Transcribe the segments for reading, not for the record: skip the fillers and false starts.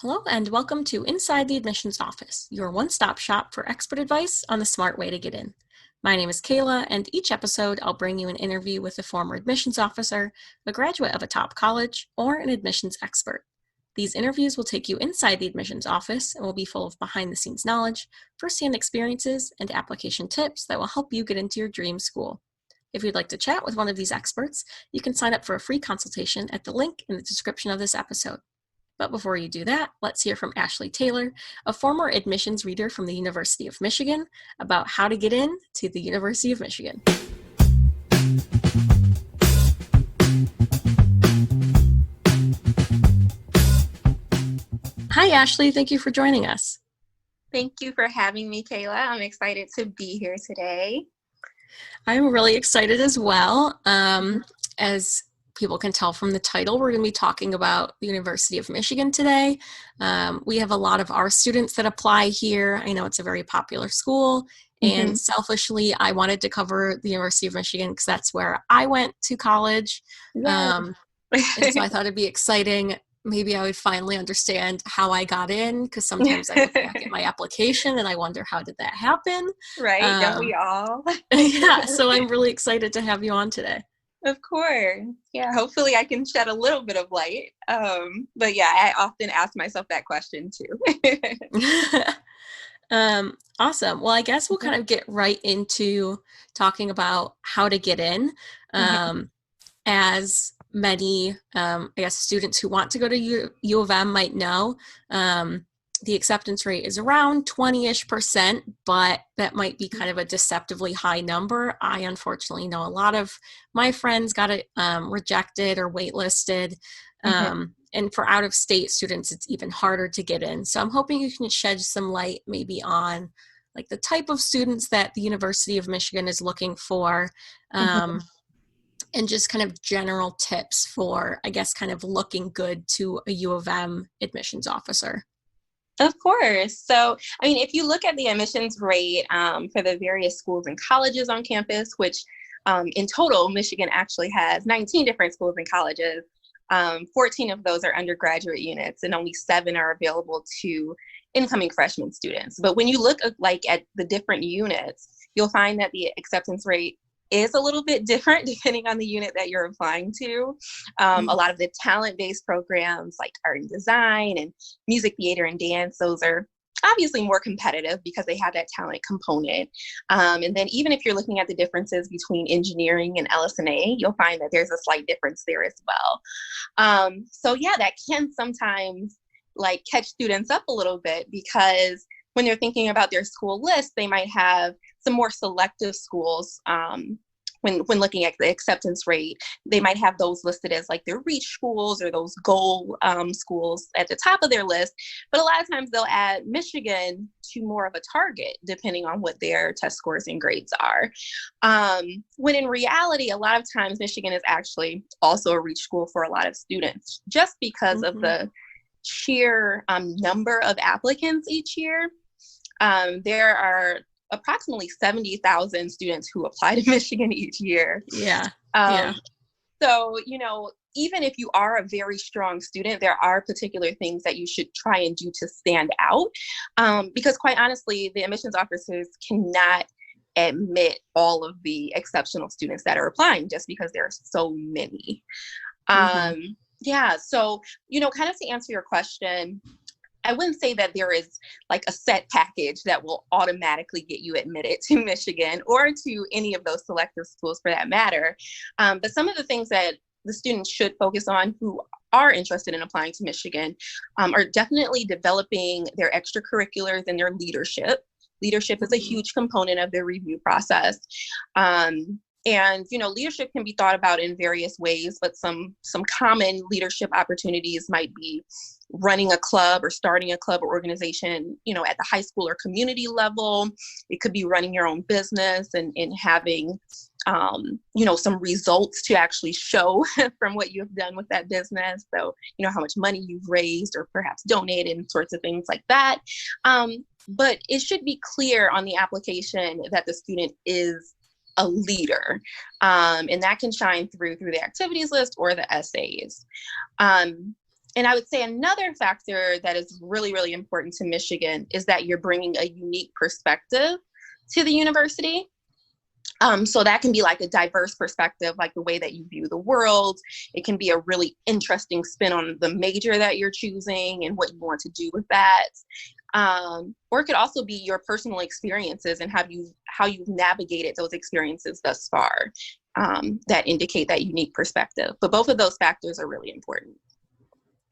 Hello and welcome to Inside the Admissions Office, your one-stop shop for expert advice on the smart way to get in. My name is Kayla, and each episode I'll bring you an interview with a former admissions officer, a graduate of a top college, or an admissions expert. These interviews will take you inside the admissions office and will be full of behind-the-scenes knowledge, first-hand experiences, and application tips that will help you get into your dream school. If you'd like to chat with one of these experts, you can sign up for a free consultation at the link in the description of this episode. But before you do that, let's hear from Ashleigh Taylor, a former admissions reader from the University of Michigan, about how to get in to the University of Michigan. Hi, Ashleigh. Thank you for joining us. Thank you for having me, Kayla. I'm excited to be here today. I'm really excited as well. As people can tell from the title, we're going to be talking about the University of Michigan today. We have a lot of our students that apply here. I know it's a very popular school, and selfishly, I wanted to cover the University of Michigan because that's where I went to college. And so I thought it'd be exciting. Maybe I would finally understand how I got in, because sometimes I look back at my application and I wonder, how did that happen? Right, don't we all? Yeah, so I'm really excited to have you on today. Of course. Yeah, hopefully I can shed a little bit of light. But yeah, I often ask myself that question too. Awesome. Well, I guess we'll kind of get right into talking about how to get in. As many, I guess, students who want to go to U of M might know, the acceptance rate is around 20-ish%, but that might be kind of a deceptively high number. I unfortunately know a lot of my friends got it rejected or waitlisted. And for out-of-state students, it's even harder to get in. So I'm hoping you can shed some light maybe on like the type of students that the University of Michigan is looking for, and just kind of general tips for, I guess, kind of looking good to a U of M admissions officer. Of course. So, I mean, if you look at the admissions rate for the various schools and colleges on campus, which in total, Michigan actually has 19 different schools and colleges. 14 of those are undergraduate units, and only 7 are available to incoming freshman students. But when you look at the different units, you'll find that the acceptance rate is a little bit different depending on the unit that you're applying to. A lot of the talent-based programs like art and design and music, theater, and dance, those are obviously more competitive because they have that talent component. And then even if you're looking at the differences between engineering and LS&A, you'll find that there's a slight difference there as well. So yeah, that can sometimes catch students up a little bit, because when they're thinking about their school list, they might have some more selective schools. When looking at the acceptance rate, they might have those listed as their reach schools or those goal schools at the top of their list. But a lot of times they'll add Michigan to more of a target, depending on what their test scores and grades are. When in reality, a lot of times Michigan is actually also a reach school for a lot of students, just because of the sheer number of applicants each year. There are approximately 70,000 students who apply to Michigan each year. So, even if you are a very strong student, there are particular things that you should try and do to stand out. Because quite honestly, the admissions officers cannot admit all of the exceptional students that are applying, just because there are so many. So, kind of to answer your question, I wouldn't say that there is a set package that will automatically get you admitted to Michigan or to any of those selective schools for that matter. But some of the things that the students should focus on who are interested in applying to Michigan are definitely developing their extracurriculars and their leadership. Leadership is a huge component of their review process. And, leadership can be thought about in various ways, but some common leadership opportunities might be running a club or starting a club or organization, at the high school or community level. It could be running your own business and having, some results to actually show from what you have done with that business. So, how much money you've raised or perhaps donated and sorts of things like that. But it should be clear on the application that the student is a leader. And that can shine through the activities list or the essays. And I would say another factor that is really, really important to Michigan is that you're bringing a unique perspective to the university. So that can be like a diverse perspective, like the way that you view the world. It can be a really interesting spin on the major that you're choosing and what you want to do with that. Or it could also be your personal experiences and how you've navigated those experiences thus far, that indicate that unique perspective. But both of those factors are really important.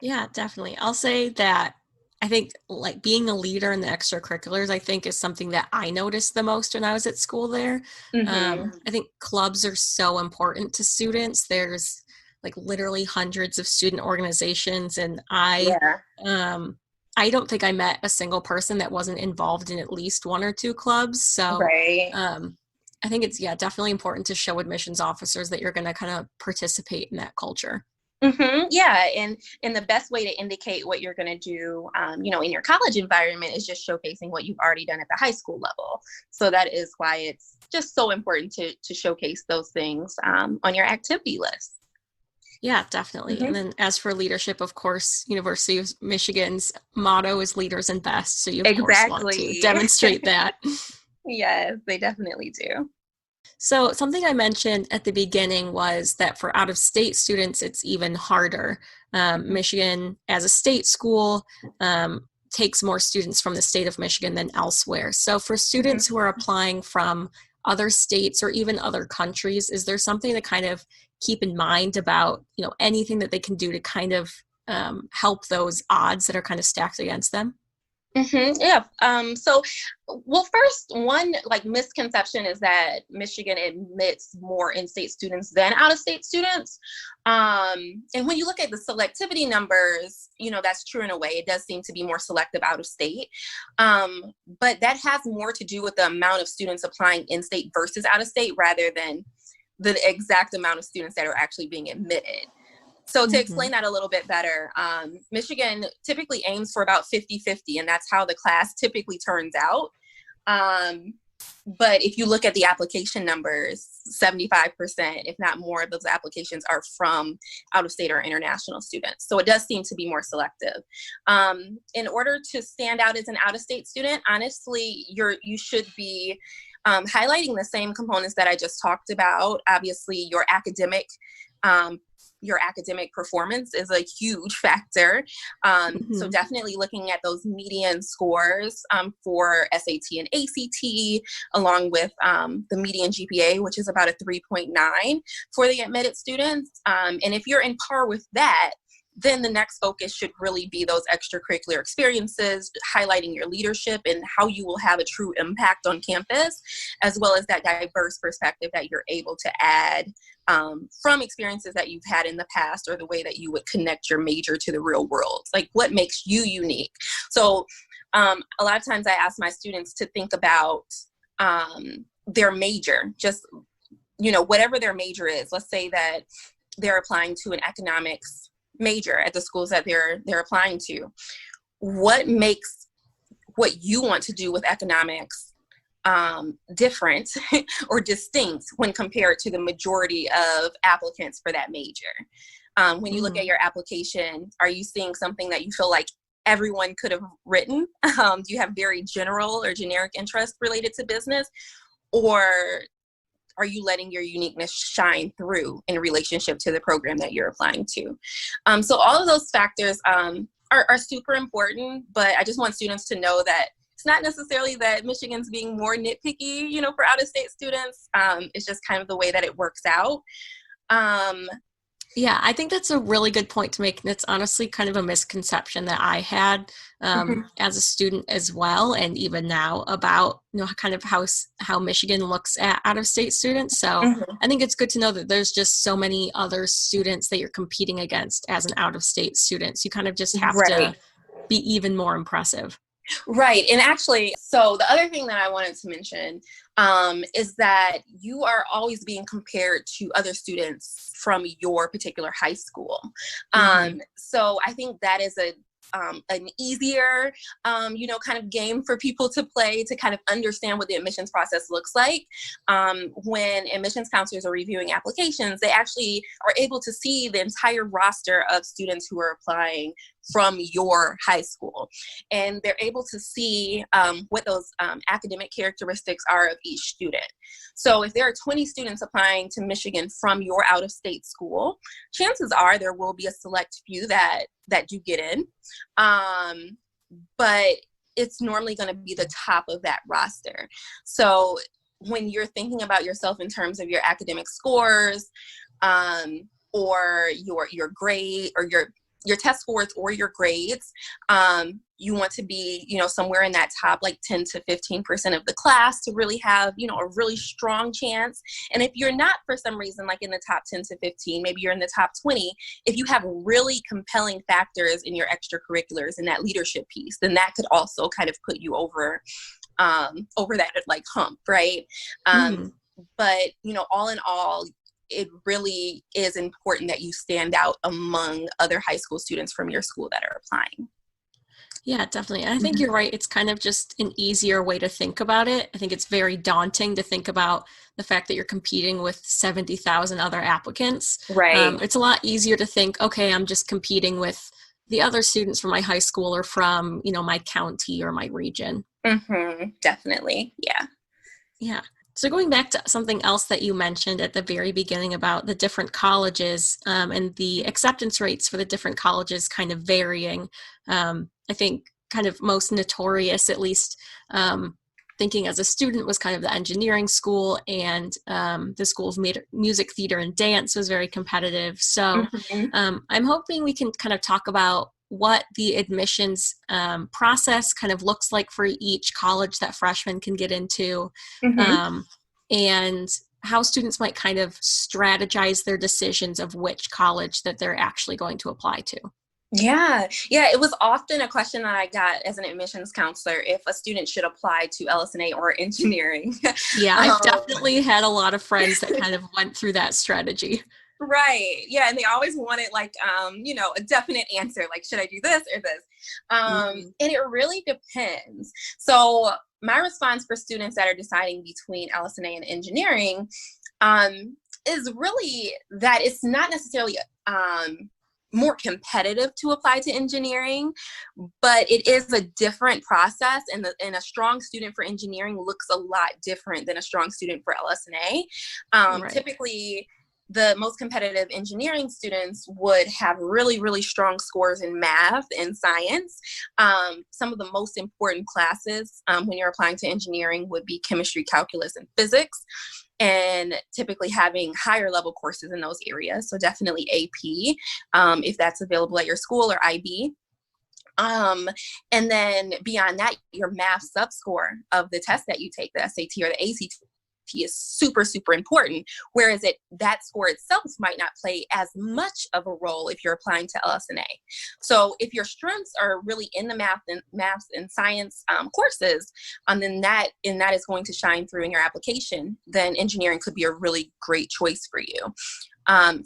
Yeah, definitely. I'll say that I think like being a leader in the extracurriculars, I think is something that I noticed the most when I was at school there. I think clubs are so important to students. There's like literally hundreds of student organizations, and I don't think I met a single person that wasn't involved in at least one or two clubs. So Right. I think it's, definitely important to show admissions officers that you're going to kind of participate in that culture. Yeah, and the best way to indicate what you're going to do, in your college environment is just showcasing what you've already done at the high school level. So that is why it's just so important to showcase those things on your activity list. Yeah, definitely. And then as for leadership, of course, University of Michigan's motto is leaders and best. So you, of course, want to demonstrate that. Yes, they definitely do. So something I mentioned at the beginning was that for out-of-state students, it's even harder. Michigan, as a state school, takes more students from the state of Michigan than elsewhere. So for students who are applying from other states or even other countries, is there something to kind of keep in mind about, anything that they can do to kind of help those odds that are kind of stacked against them? Yeah. Well, first, one like misconception is that Michigan admits more in-state students than out-of-state students. And when you look at the selectivity numbers, that's true in a way. It does seem to be more selective out of state. But that has more to do with the amount of students applying in-state versus out of state rather than the exact amount of students that are actually being admitted. So to explain that a little bit better, Michigan typically aims for about 50-50, and that's how the class typically turns out. But if you look at the application numbers, 75%, if not more, of those applications are from out-of-state or international students. So it does seem to be more selective. In order to stand out as an out-of-state student, honestly, you should be highlighting the same components that I just talked about. Obviously, your academic performance is a huge factor. So definitely looking at those median scores for SAT and ACT, along with the median GPA, which is about a 3.9 for the admitted students. And if you're in par with that, then the next focus should really be those extracurricular experiences, highlighting your leadership and how you will have a true impact on campus, as well as that diverse perspective that you're able to add from experiences that you've had in the past, or the way that you would connect your major to the real world. Like, what makes you unique? So a lot of times I ask my students to think about their major, just, whatever their major is. Let's say that they're applying to an economics major at the schools that they're applying to. What makes what you want to do with economics different or distinct when compared to the majority of applicants for that major? When you look at your application, are you seeing something that you feel like everyone could have written? Do you have very general or generic interest related to business? Or are you letting your uniqueness shine through in relationship to the program that you're applying to? So all of those factors are super important, but I just want students to know that it's not necessarily that Michigan's being more nitpicky, for out-of-state students. It's just kind of the way that it works out. Yeah, I think that's a really good point to make. And it's honestly kind of a misconception that I had as a student as well, and even now, about kind of how Michigan looks at out-of-state students. So I think it's good to know that there's just so many other students that you're competing against as an out-of-state student. So you kind of just have to be even more impressive. Right. And actually, so the other thing that I wanted to mention is that you are always being compared to other students from your particular high school. So I think that is an easier, kind of game for people to play to kind of understand what the admissions process looks like. When admissions counselors are reviewing applications, they actually are able to see the entire roster of students who are applying from your high school. And they're able to see what those academic characteristics are of each student. So if there are 20 students applying to Michigan from your out-of-state school, chances are there will be a select few that do get in. But it's normally going to be the top of that roster. So when you're thinking about yourself in terms of your academic scores, or your grade, or your test scores or your grades, you want to be, somewhere in that top, like 10 to 15% of the class to really have, a really strong chance. And if you're not, for some reason, like in the top 10 to 15, maybe you're in the top 20, if you have really compelling factors in your extracurriculars and that leadership piece, then that could also kind of put you over that like hump, right? But, all in all, it really is important that you stand out among other high school students from your school that are applying. Yeah, definitely. And I think you're right. It's kind of just an easier way to think about it. I think it's very daunting to think about the fact that you're competing with 70,000 other applicants. Right. It's a lot easier to think, okay, I'm just competing with the other students from my high school or from, my county or my region. Definitely. Yeah. Yeah. So going back to something else that you mentioned at the very beginning about the different colleges and the acceptance rates for the different colleges kind of varying, I think kind of most notorious, at least thinking as a student, was kind of the engineering school, and the School of Music, Theater, and Dance was very competitive. So I'm hoping we can kind of talk about what the admissions process kind of looks like for each college that freshmen can get into, and how students might kind of strategize their decisions of which college that they're actually going to apply to. Yeah, it was often a question that I got as an admissions counselor, if a student should apply to LS&A or engineering. Yeah, I've definitely had a lot of friends that kind of went through that strategy. Right. Yeah. And they always wanted like, a definite answer, like, should I do this or this? And it really depends. So my response for students that are deciding between LS&A and engineering is really that it's not necessarily more competitive to apply to engineering, but it is a different process, and a strong student for engineering looks a lot different than a strong student for LS&A. Right. Typically, the most competitive engineering students would have really, really strong scores in math and science. Some of the most important classes when you're applying to engineering would be chemistry, calculus, and physics, and typically having higher level courses in those areas. So definitely AP, if that's available at your school, or IB. And then beyond that, your math subscore of the test that you take, the SAT or the ACT, is super, super important, whereas that score itself might not play as much of a role if you're applying to LS&A. So if your strengths are really in the math and science courses, then that is going to shine through in your application, then engineering could be a really great choice for you.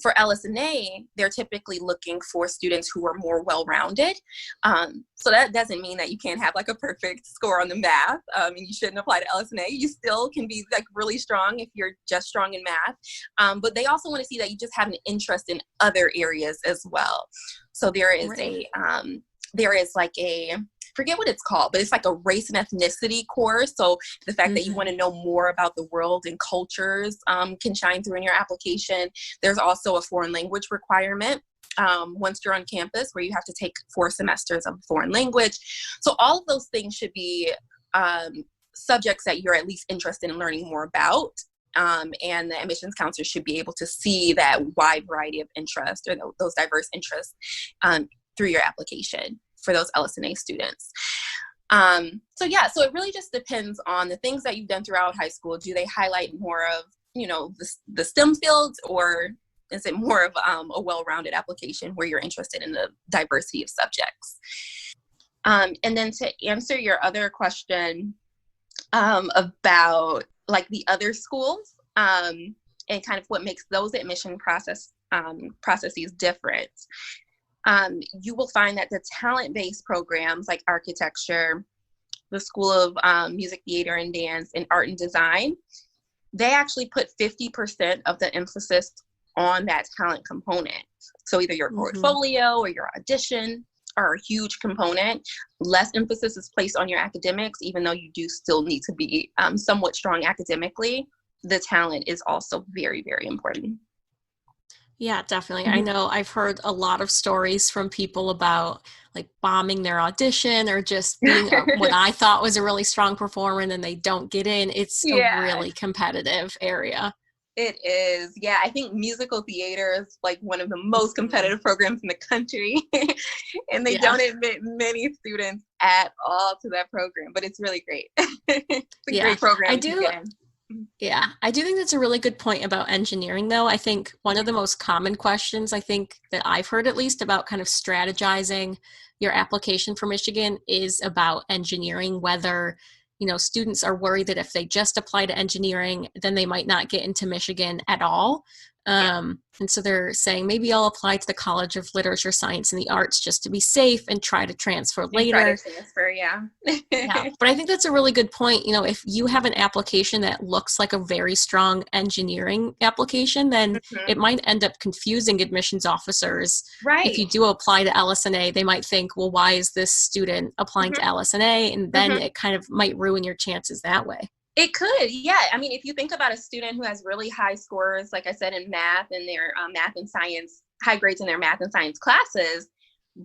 For LS&A, they're typically looking for students who are more well-rounded. So that doesn't mean that you can't have like a perfect score on the math, and you shouldn't apply to LS&A. You still can be like really strong if you're just strong in math. But they also want to see that you just have an interest in other areas as well. So there is forget what it's called, but it's like a race and ethnicity course. So the fact that you want to know more about the world and cultures can shine through in your application. There's also a foreign language requirement once you're on campus, where you have to take 4 semesters of foreign language. So all of those things should be subjects that you're at least interested in learning more about. And the admissions counselor should be able to see that wide variety of interest, or those diverse interests through your application for those LS&A students. So it really just depends on the things that you've done throughout high school. Do they highlight more of, the STEM fields, or is it more of a well-rounded application where you're interested in the diversity of subjects? And then to answer your other question about like the other schools and kind of what makes those admission processes different. you will find that the talent-based programs like architecture, the School of Music, Theater, and Dance, and Art and Design, they actually put 50% of the emphasis on that talent component. So either your portfolio or your audition are a huge component. Less emphasis is placed on your academics, even though you do still need to be somewhat strong academically. The talent is also very, very important. Yeah, definitely. I know I've heard a lot of stories from people about like bombing their audition or just being what I thought was a really strong performer and then they don't get in. It's a really competitive area. It is. Yeah, I think musical theater is like one of the most competitive programs in the country. And they don't admit many students at all to that program, but it's really great. It's a great program to get in. Yeah, I do think that's a really good point about engineering, though. I think one of the most common questions I think that I've heard, at least, about kind of strategizing your application for Michigan is about engineering, whether, you know, students are worried that if they just apply to engineering, then they might not get into Michigan at all. And so they're saying, maybe I'll apply to the College of Literature, Science, and the Arts just to be safe and try to transfer later. Yeah. But I think that's a really good point. You know, if you have an application that looks like a very strong engineering application, then it might end up confusing admissions officers. Right. If you do apply to LS&A, they might think, well, why is this student applying to LS&A? And then it kind of might ruin your chances that way. It could, yeah. I mean, if you think about a student who has really high scores, like I said, in math and their math and science, high grades in their math and science classes,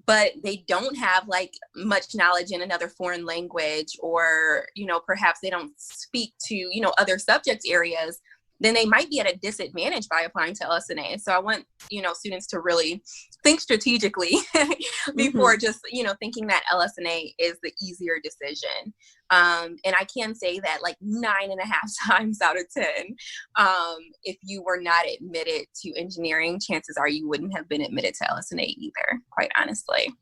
but they don't have like much knowledge in another foreign language, or, you know, perhaps they don't speak to, you know, other subject areas, then they might be at a disadvantage by applying to LS&A. So I want, you know, students to really think strategically before just, you know, thinking that LS&A is the easier decision. And I can say that like 9.5 times out of 10, if you were not admitted to engineering, chances are you wouldn't have been admitted to LS&A either, quite honestly.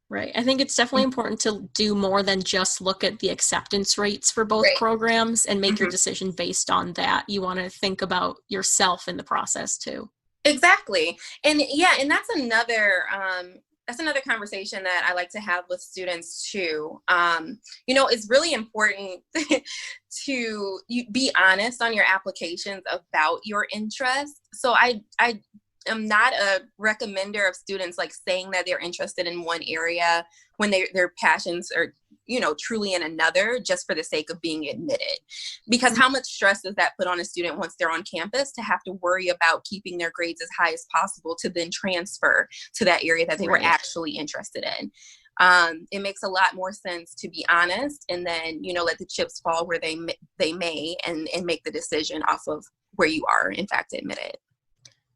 Right. I think it's definitely important to do more than just look at the acceptance rates for both programs and make your decision based on that. You want to think about yourself in the process too. Exactly. And yeah, and that's another conversation that I like to have with students too. You know, it's really important to be honest on your applications about your interests. So I am not a recommender of students like saying that they're interested in one area when their passions are, you know, truly in another, just for the sake of being admitted. Because how much stress does that put on a student once they're on campus to have to worry about keeping their grades as high as possible to then transfer to that area that they were actually interested in? It makes a lot more sense to be honest and then, you know, let the chips fall where they may and make the decision off of where you are in fact admitted.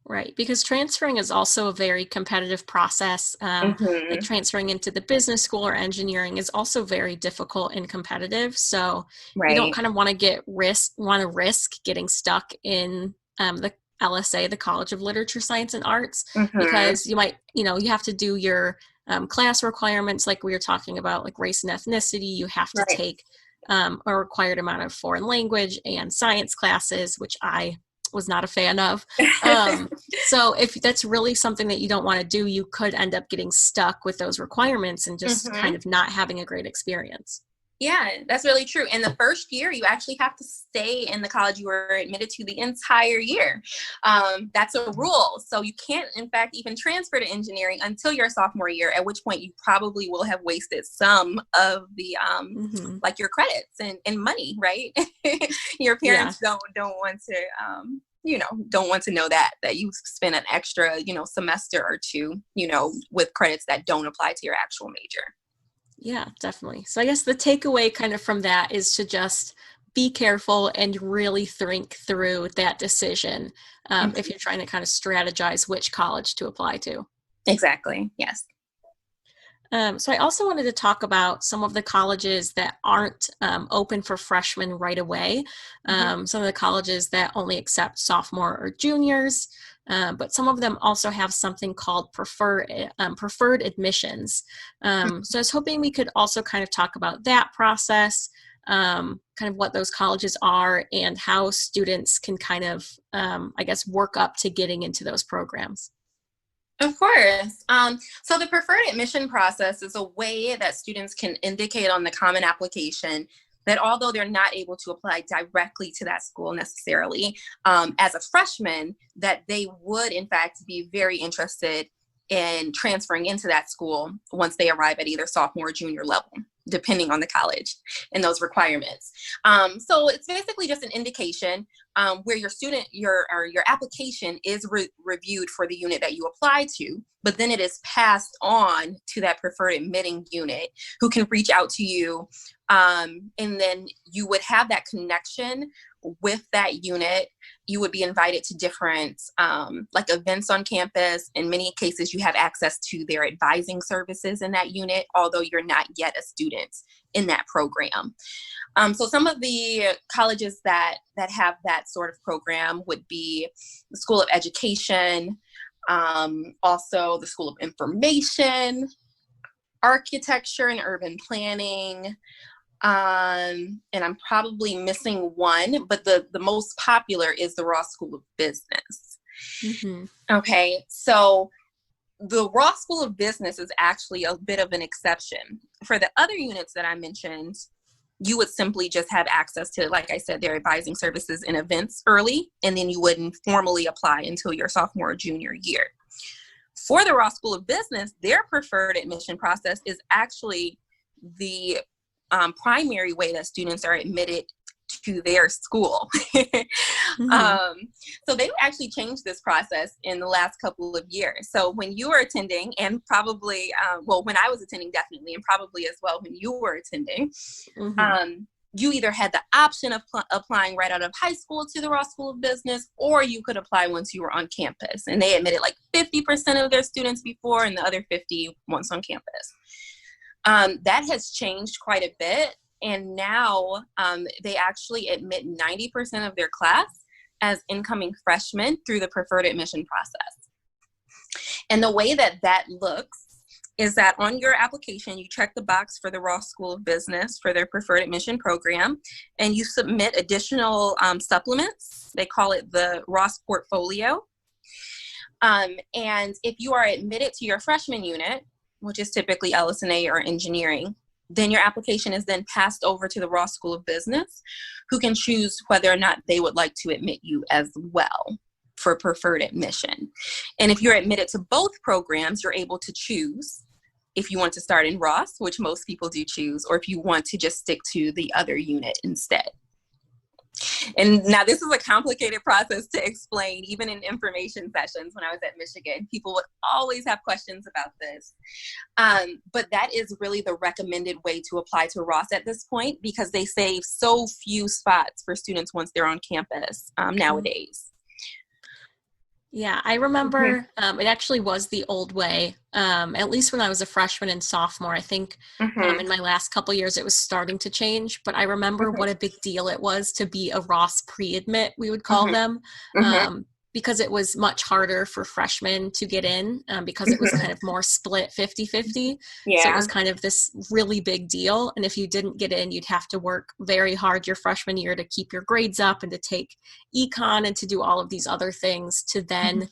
Right, because transferring is also a very competitive process. Like transferring into the business school or engineering is also very difficult and competitive. So you don't kind of want to risk getting stuck in the LSA, the College of Literature, Science, and Arts, because you might, you know, you have to do your class requirements like we were talking about, like race and ethnicity. You have to take a required amount of foreign language and science classes, which I was not a fan of. So if that's really something that you don't want to do, you could end up getting stuck with those requirements and just kind of not having a great experience. Yeah, that's really true. In the first year, you actually have to stay in the college you were admitted to the entire year. That's a rule. So you can't, in fact, even transfer to engineering until your sophomore year, at which point you probably will have wasted some of the, like your credits and money, right? Your parents don't want to, you know, don't want to know that you spent an extra, you know, semester or two, you know, with credits that don't apply to your actual major. Yeah, definitely. So I guess the takeaway kind of from that is to just be careful and really think through that decision if you're trying to kind of strategize which college to apply to. Exactly. Yes. So I also wanted to talk about some of the colleges that aren't open for freshmen right away. Some of the colleges that only accept sophomore or juniors, but some of them also have something called preferred admissions. So I was hoping we could also kind of talk about that process, kind of what those colleges are and how students can kind of, I guess, work up to getting into those programs. Of course. So the preferred admission process is a way that students can indicate on the common application that although they're not able to apply directly to that school necessarily, as a freshman, that they would in fact be very interested in transferring into that school once they arrive at either sophomore or junior level, depending on the college and those requirements. So it's basically just an indication where your application is reviewed for the unit that you apply to, but then it is passed on to that preferred admitting unit who can reach out to you. And then you would have that connection with that unit. You would be invited to different like events on campus. In many cases, you have access to their advising services in that unit, although you're not yet a student in that program. So some of the colleges that have that sort of program would be the School of Education, also the School of Information, Architecture and Urban Planning, and I'm probably missing one, but the most popular is the Ross School of Business. Mm-hmm. Okay, so the Ross School of Business is actually a bit of an exception. For the other units that I mentioned, you would simply just have access to, like I said, their advising services and events early, and then you wouldn't formally apply until your sophomore or junior year. For the Ross School of Business, their preferred admission process is actually the primary way that students are admitted to their school. Mm-hmm. So they've actually changed this process in the last couple of years. So when you were attending, and probably, when I was attending definitely, and probably as well when you were attending, mm-hmm. You either had the option of applying right out of high school to the Ross School of Business, or you could apply once you were on campus. And they admitted like 50% of their students before, and the other 50 once on campus. That has changed quite a bit. And now they actually admit 90% of their class as incoming freshmen through the preferred admission process. And the way that looks is that on your application, you check the box for the Ross School of Business for their preferred admission program, and you submit additional supplements. They call it the Ross portfolio. And if you are admitted to your freshman unit, which is typically LS&A or engineering, then your application is then passed over to the Ross School of Business, who can choose whether or not they would like to admit you as well for preferred admission. And if you're admitted to both programs, you're able to choose if you want to start in Ross, which most people do choose, or if you want to just stick to the other unit instead. And now this is a complicated process to explain, even in information sessions when I was at Michigan. People would always have questions about this. But that is really the recommended way to apply to Ross at this point, because they save so few spots for students once they're on campus nowadays. Yeah, I remember it actually was the old way, at least when I was a freshman and sophomore. I think in my last couple years it was starting to change, but I remember what a big deal it was to be a Ross pre-admit, we would call them, because it was much harder for freshmen to get in because it was kind of more split 50-50. Yeah. So it was kind of this really big deal. And if you didn't get in, you'd have to work very hard your freshman year to keep your grades up and to take econ and to do all of these other things to then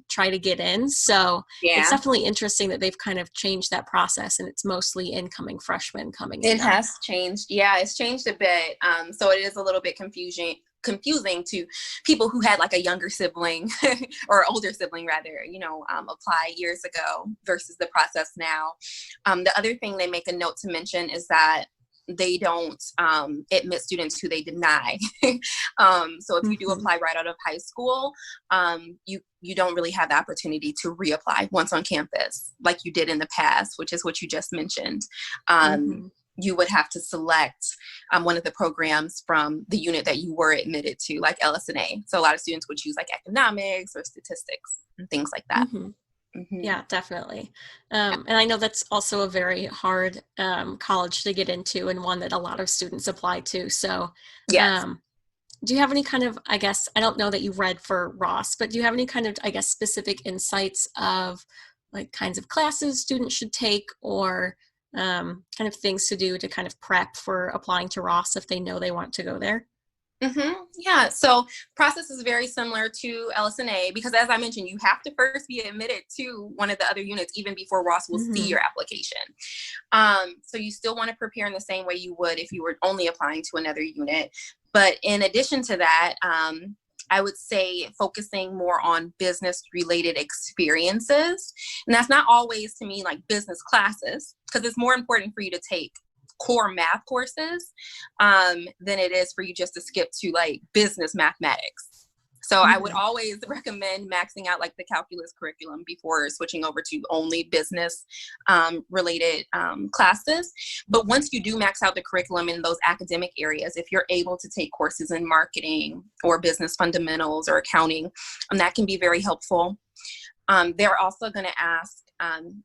try to get in. So it's definitely interesting that they've kind of changed that process, and it's mostly incoming freshmen coming in. It has changed. Yeah, it's changed a bit. So it is a little bit confusing to people who had like a younger sibling or older sibling rather, apply years ago versus the process now. The other thing they make a note to mention is that they don't admit students who they deny. So if you do apply right out of high school, you don't really have the opportunity to reapply once on campus like you did in the past, which is what you just mentioned. You would have to select one of the programs from the unit that you were admitted to, like LS&A. So a lot of students would choose like economics or statistics and things like that. Yeah, definitely. And I know that's also a very hard college to get into, and one that a lot of students apply to. So do you have any kind of, I guess, I don't know that you read for Ross, but do you have any kind of, I guess, specific insights of like kinds of classes students should take, or kind of things to do to kind of prep for applying to Ross if they know they want to go there? Yeah, so process is very similar to LSNA because, as I mentioned, you have to first be admitted to one of the other units even before Ross will see your application. So you still want to prepare in the same way you would if you were only applying to another unit. But in addition to that, I would say focusing more on business related experiences. And that's not always to me like business classes, because it's more important for you to take core math courses than it is for you just to skip to like business mathematics. So I would always recommend maxing out like the calculus curriculum before switching over to only business related classes. But once you do max out the curriculum in those academic areas, if you're able to take courses in marketing or business fundamentals or accounting, that can be very helpful. They're also going to ask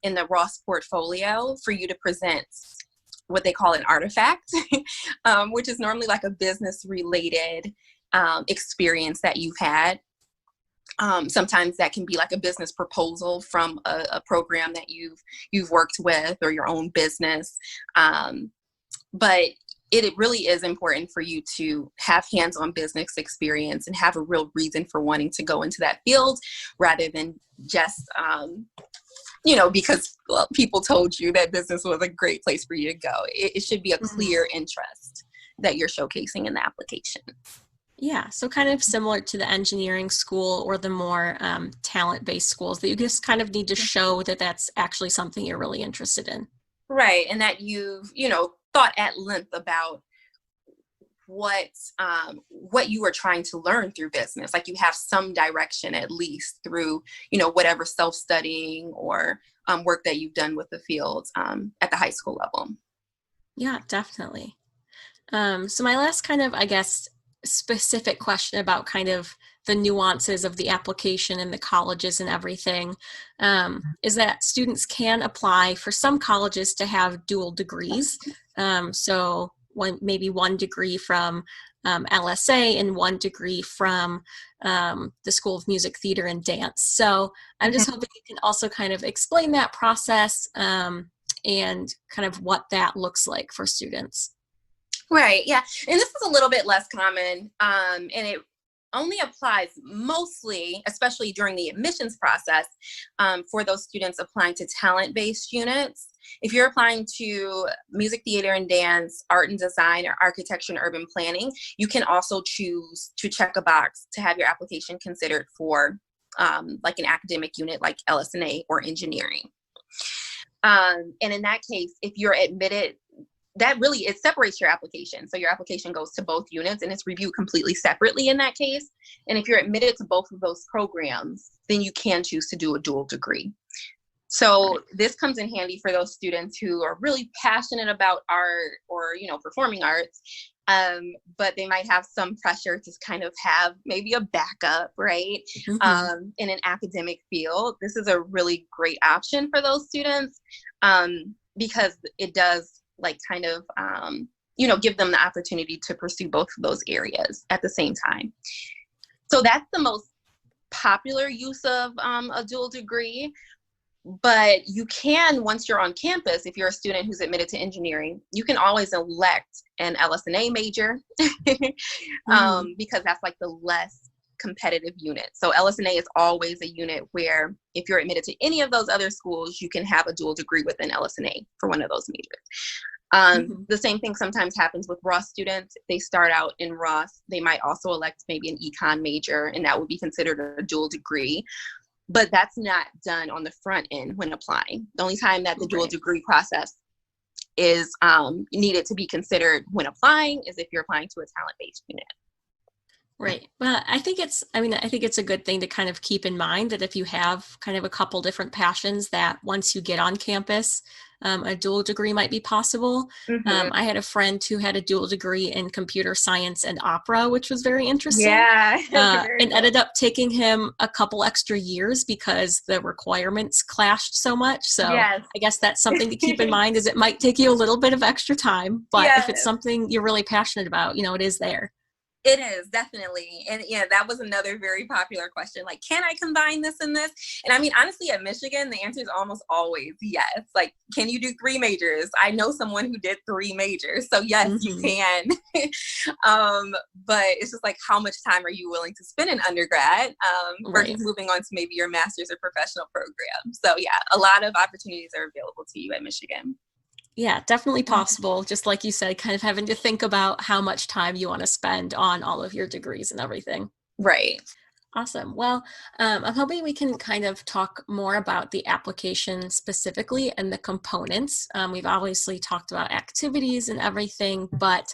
in the Ross portfolio for you to present what they call an artifact, which is normally like a business related experience that you've had. Sometimes that can be like a business proposal from a program that you've worked with or your own business. But it really is important for you to have hands-on business experience and have a real reason for wanting to go into that field rather than just because people told you that business was a great place for you to go. It should be a clear interest that you're showcasing in the application. Yeah, so kind of similar to the engineering school or the more talent-based schools that you just kind of need to show that that's actually something you're really interested in. Right, and that you've, thought at length about what you were trying to learn through business. Like you have some direction at least through, whatever self-studying or work that you've done with the fields at the high school level. Yeah, definitely. So my last kind of, I guess, specific question about kind of the nuances of the application and the colleges and everything is that students can apply for some colleges to have dual degrees. So maybe one degree from LSA and one degree from the School of Music, Theater, and Dance. So I'm just hoping you can also kind of explain that process and kind of what that looks like for students. Right, yeah. And this is a little bit less common, and it only applies mostly, especially during the admissions process, for those students applying to talent-based units. If you're applying to music, theater, and dance, art and design, or architecture and urban planning, you can also choose to check a box to have your application considered for like an academic unit like LSNA or engineering. And in that case, if you're admitted, it separates your application. So your application goes to both units and it's reviewed completely separately in that case. And if you're admitted to both of those programs, then you can choose to do a dual degree. So this comes in handy for those students who are really passionate about art or, performing arts, but they might have some pressure to kind of have maybe a backup, right? In an academic field. This is a really great option for those students because it does give them the opportunity to pursue both of those areas at the same time. So that's the most popular use of a dual degree. But you can, once you're on campus, if you're a student who's admitted to engineering, you can always elect an LS&A major because that's like the less competitive unit. So LS&A is always a unit where if you're admitted to any of those other schools, you can have a dual degree within LS&A for one of those majors. The same thing sometimes happens with Ross students. If they start out in Ross, they might also elect maybe an econ major, and that would be considered a dual degree. But that's not done on the front end when applying. The only time that the dual degree process is needed to be considered when applying is if you're applying to a talent-based unit. Right. Well, I think it's a good thing to kind of keep in mind that if you have kind of a couple different passions, that once you get on campus, a dual degree might be possible. I had a friend who had a dual degree in computer science and opera, which was very interesting. Yeah. And ended up taking him a couple extra years because the requirements clashed so much. So I guess that's something to keep in mind is it might take you a little bit of extra time, but if it's something you're really passionate about, it is there. It is, definitely. And yeah, that was another very popular question. Like, can I combine this and this? And I mean, honestly, at Michigan, the answer is almost always yes. Like, can you do 3 majors? I know someone who did 3 majors. So yes, you can. But it's just like, how much time are you willing to spend in undergrad versus moving on to maybe your master's or professional program? So yeah, a lot of opportunities are available to you at Michigan. Yeah, definitely possible. Just like you said, kind of having to think about how much time you want to spend on all of your degrees and everything. Right. Awesome. Well, I'm hoping we can kind of talk more about the application specifically and the components. We've obviously talked about activities and everything, but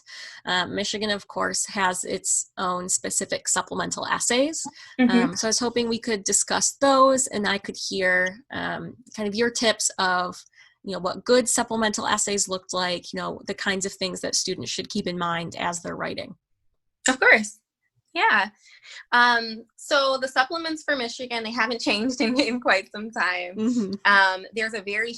Michigan, of course, has its own specific supplemental essays. So I was hoping we could discuss those, and I could hear kind of your tips of what good supplemental essays looked like, the kinds of things that students should keep in mind as they're writing. Of course. Yeah. So the supplements for Michigan, they haven't changed in quite some time. There's a very,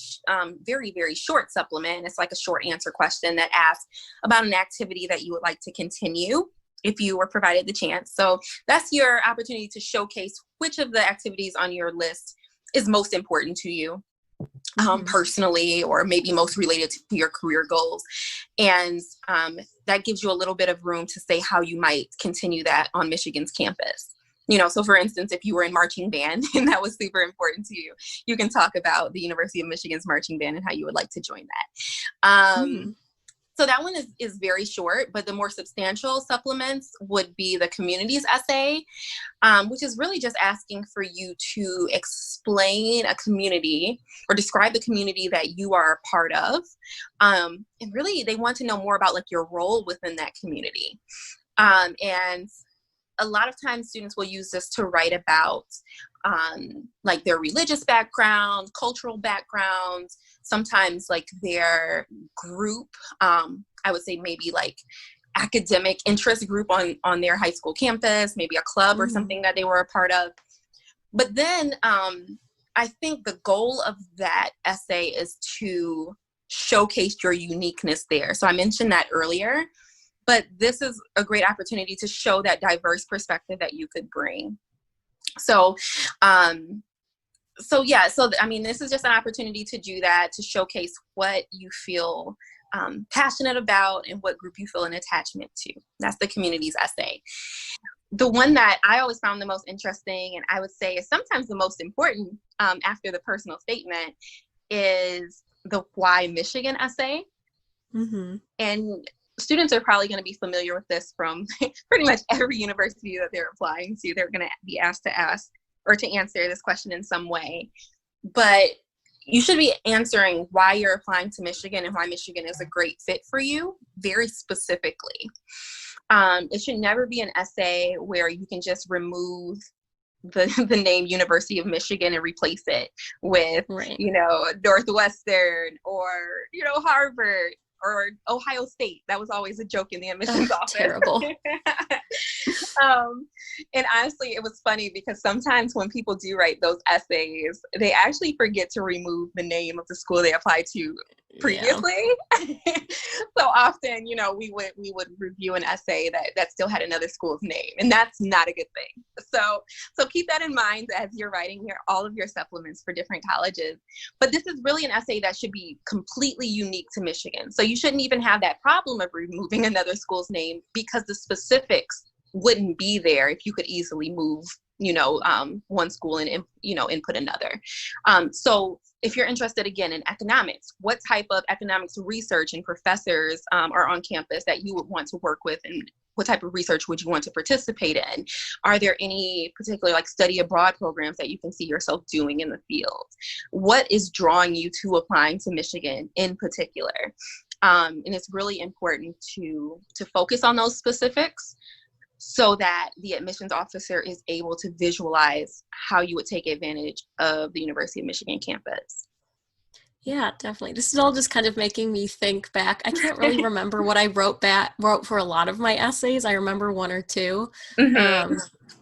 very short supplement. It's like a short answer question that asks about an activity that you would like to continue if you were provided the chance. So that's your opportunity to showcase which of the activities on your list is most important to you. Personally, or maybe most related to your career goals. And that gives you a little bit of room to say how you might continue that on Michigan's campus. So for instance, if you were in marching band and that was super important to you, you can talk about the University of Michigan's marching band and how you would like to join that. So that one is very short, but the more substantial supplements would be the communities essay, which is really just asking for you to explain a community or describe the community that you are a part of. And really, they want to know more about like your role within that community. And a lot of times students will use this to write about like their religious background, cultural background, sometimes like their group, I would say maybe like academic interest group on their high school campus, maybe a club or something that they were a part of. But then I think the goal of that essay is to showcase your uniqueness there. So I mentioned that earlier, but this is a great opportunity to show that diverse perspective that you could bring. So I mean, this is just an opportunity to do that, to showcase what you feel passionate about and what group you feel an attachment to. That's the communities essay. The one that I always found the most interesting, and I would say is sometimes the most important after the personal statement, is the Why Michigan essay. And students are probably going to be familiar with this from pretty much every university that they're applying to. They're going to be asked to ask or to answer this question in some way. But you should be answering why you're applying to Michigan and why Michigan is a great fit for you very specifically. It should never be an essay where you can just remove the name University of Michigan and replace it with, Northwestern or, Harvard or Ohio State. That was always a joke in the admissions office. Terrible. And honestly, it was funny because sometimes when people do write those essays, they actually forget to remove the name of the school they applied to previously. So often, we would review an essay that still had another school's name, and that's not a good thing. So keep that in mind as you're writing all of your supplements for different colleges. But this is really an essay that should be completely unique to Michigan. So you shouldn't even have that problem of removing another school's name because the specifics wouldn't be there if you could easily move one school and input another. So if you're interested again in economics, what type of economics research and professors are on campus that you would want to work with, and what type of research would you want to participate in? Are there any particular study abroad programs that you can see yourself doing in the field? What is drawing you to applying to Michigan in particular? And it's really important to focus on those specifics, so that the admissions officer is able to visualize how you would take advantage of the University of Michigan campus. Yeah, definitely. This is all just kind of making me think back. I can't really remember what I wrote for a lot of my essays. I remember one or two.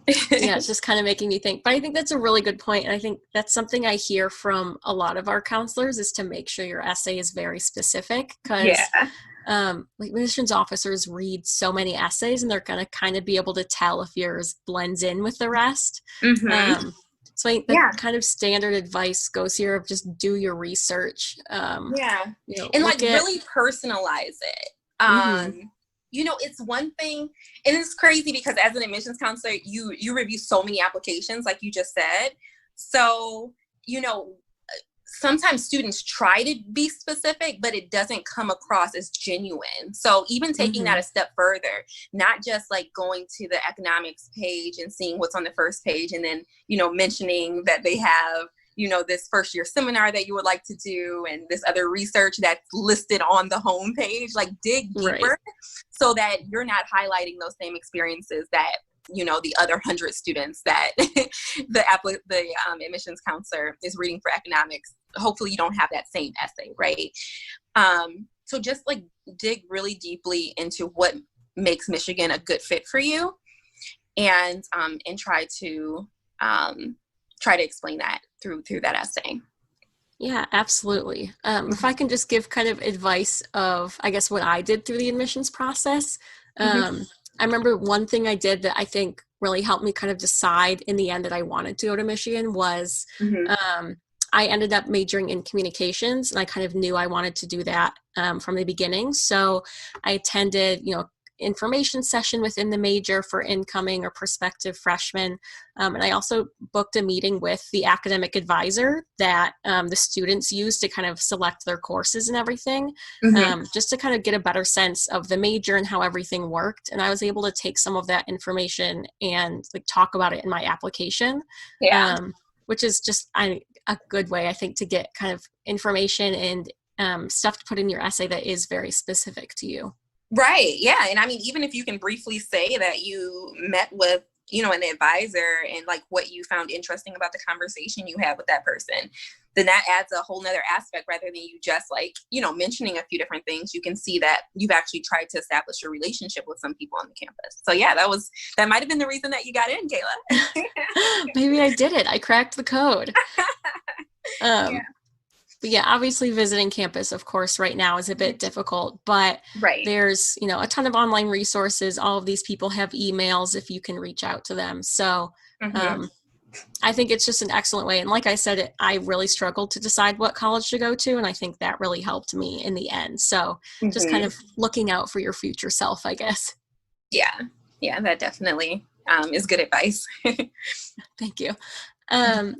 It's just kind of making me think. But I think that's a really good point. And I think that's something I hear from a lot of our counselors, is to make sure your essay is very specific. Because like admissions officers read so many essays and they're going to kind of be able to tell if yours blends in with the rest. Mm-hmm. So I think the Yeah. kind of standard advice goes here of just do your research. Yeah. And like look at, really personalize it. mm-hmm. It's one thing, and it's crazy because as an admissions counselor, you review so many applications, like you just said. So, sometimes students try to be specific, but it doesn't come across as genuine. So even taking that a step further, not just like going to the economics page and seeing what's on the first page and then, mentioning that they have, this first year seminar that you would like to do and this other research that's listed on the home page, like dig deeper, Right. so that you're not highlighting those same experiences that the other 100 students that the admissions counselor is reading for economics. Hopefully you don't have that same essay, right? So just like dig really deeply into what makes Michigan a good fit for you, and try to explain that through that essay. Yeah, absolutely. If I can just give kind of advice of, I guess, what I did through the admissions process. I remember one thing I did that I think really helped me kind of decide in the end that I wanted to go to Michigan was I ended up majoring in communications, and I kind of knew I wanted to do that from the beginning. So I attended, information session within the major for incoming or prospective freshmen. And I also booked a meeting with the academic advisor that the students use to kind of select their courses and everything, just to kind of get a better sense of the major and how everything worked. And I was able to take some of that information and like talk about it in my application, which is just a good way, I think, to get kind of information and stuff to put in your essay that is very specific to you. Right. Yeah. And I mean, even if you can briefly say that you met with, an advisor and like what you found interesting about the conversation you had with that person, then that adds a whole nother aspect rather than you just like, mentioning a few different things. You can see that you've actually tried to establish a relationship with some people on the campus. So yeah, that might've been the reason that you got in, Kayla. Maybe I did it. I cracked the code. Yeah. But yeah, obviously visiting campus, of course, right now is a bit difficult, but there's, a ton of online resources. All of these people have emails if you can reach out to them. So I think it's just an excellent way. And like I said, I really struggled to decide what college to go to. And I think that really helped me in the end. So just kind of looking out for your future self, I guess. Yeah. Yeah, that definitely is good advice. Thank you.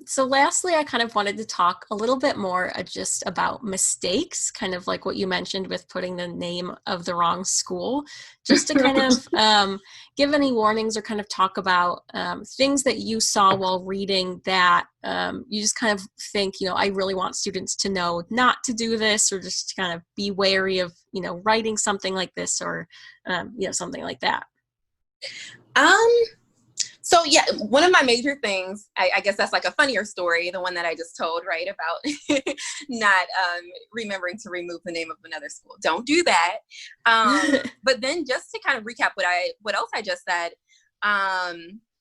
So lastly, I kind of wanted to talk a little bit more just about mistakes, kind of like what you mentioned with putting the name of the wrong school, just to kind of give any warnings or kind of talk about things that you saw while reading that you just kind of think, I really want students to know not to do this, or just to kind of be wary of, writing something like this or, something like that. So yeah, one of my major things, I guess that's like a funnier story, the one that I just told, right, about not remembering to remove the name of another school. Don't do that. But then just to kind of recap what else I just said,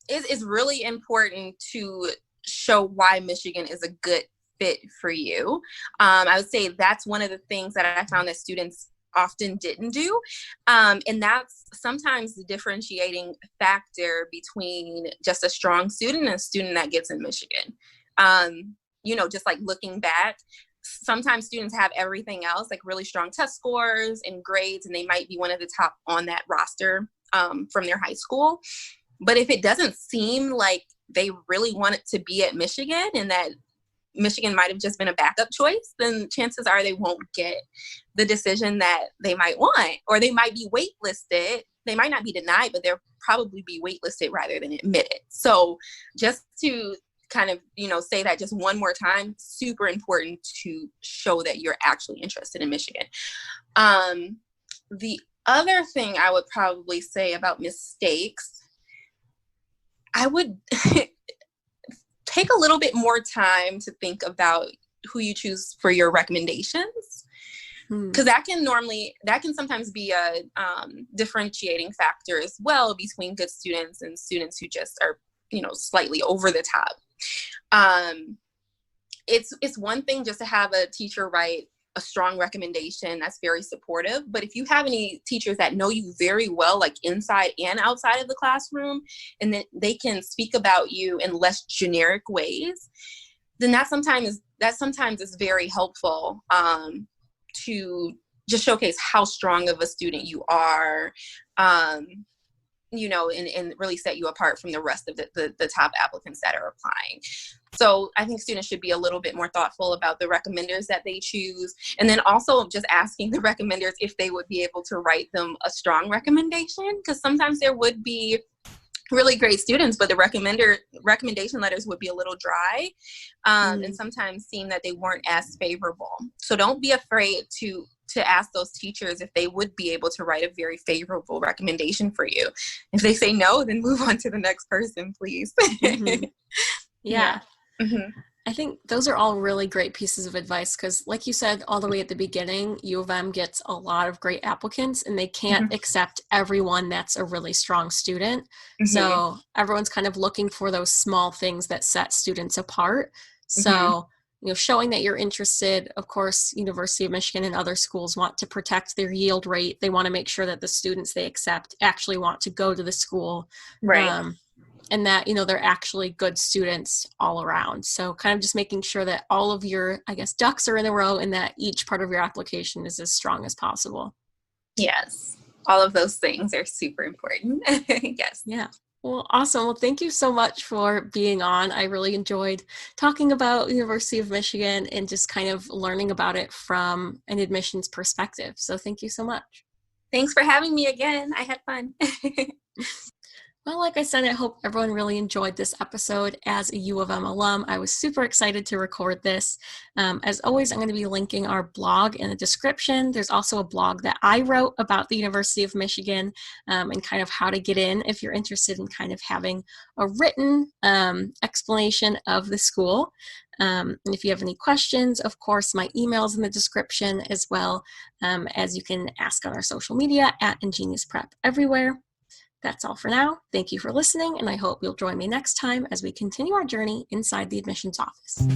is really important to show why Michigan is a good fit for you. I would say that's one of the things that I found that students often didn't do. And that's sometimes the differentiating factor between just a strong student and a student that gets in Michigan. Just like looking back, sometimes students have everything else, like really strong test scores and grades, and they might be one of the top on that roster from their high school. But if it doesn't seem like they really want it to be at Michigan and that Michigan might have just been a backup choice, then chances are they won't get the decision that they might want, or they might be waitlisted. They might not be denied, but they'll probably be waitlisted rather than admitted. So just to kind of, say that just one more time, super important to show that you're actually interested in Michigan. The other thing I would probably say about mistakes, I would take a little bit more time to think about who you choose for your recommendations, because that can sometimes be a differentiating factor as well between good students and students who just are, slightly over the top. It's one thing just to have a teacher write a strong recommendation that's very supportive. But if you have any teachers that know you very well, like inside and outside of the classroom, and then they can speak about you in less generic ways, then that sometimes is very helpful to just showcase how strong of a student you are, you know, and really set you apart from the rest of the top applicants that are applying. So I think students should be a little bit more thoughtful about the recommenders that they choose. And then also just asking the recommenders if they would be able to write them a strong recommendation, because sometimes there would be really great students, but the recommendation letters would be a little dry, and sometimes seem that they weren't as favorable. So don't be afraid to ask those teachers if they would be able to write a very favorable recommendation for you. If they say no, then move on to the next person, please. Mm-hmm. Yeah. Mm-hmm. I think those are all really great pieces of advice because, like you said all the way at the beginning, U of M gets a lot of great applicants and they can't accept everyone that's a really strong student. Mm-hmm. So everyone's kind of looking for those small things that set students apart. So, you know, showing that you're interested, of course, University of Michigan and other schools want to protect their yield rate. They want to make sure that the students they accept actually want to go to the school. Right. And that, you know, they're actually good students all around. So kind of just making sure that all of your, I guess, ducks are in a row and that each part of your application is as strong as possible. Yes. All of those things are super important. Yes. Yeah. Well, awesome. Well, thank you so much for being on. I really enjoyed talking about University of Michigan and just kind of learning about it from an admissions perspective. So thank you so much. Thanks for having me again. I had fun. Well, like I said, I hope everyone really enjoyed this episode. As a U of M alum, I was super excited to record this. As always, I'm going to be linking our blog in the description. There's also a blog that I wrote about the University of Michigan and kind of how to get in if you're interested in kind of having a written explanation of the school. And if you have any questions, of course, my email is in the description as well as you can ask on our social media at IngeniusPrep everywhere. That's all for now. Thank you for listening, and I hope you'll join me next time as we continue our journey inside the admissions office.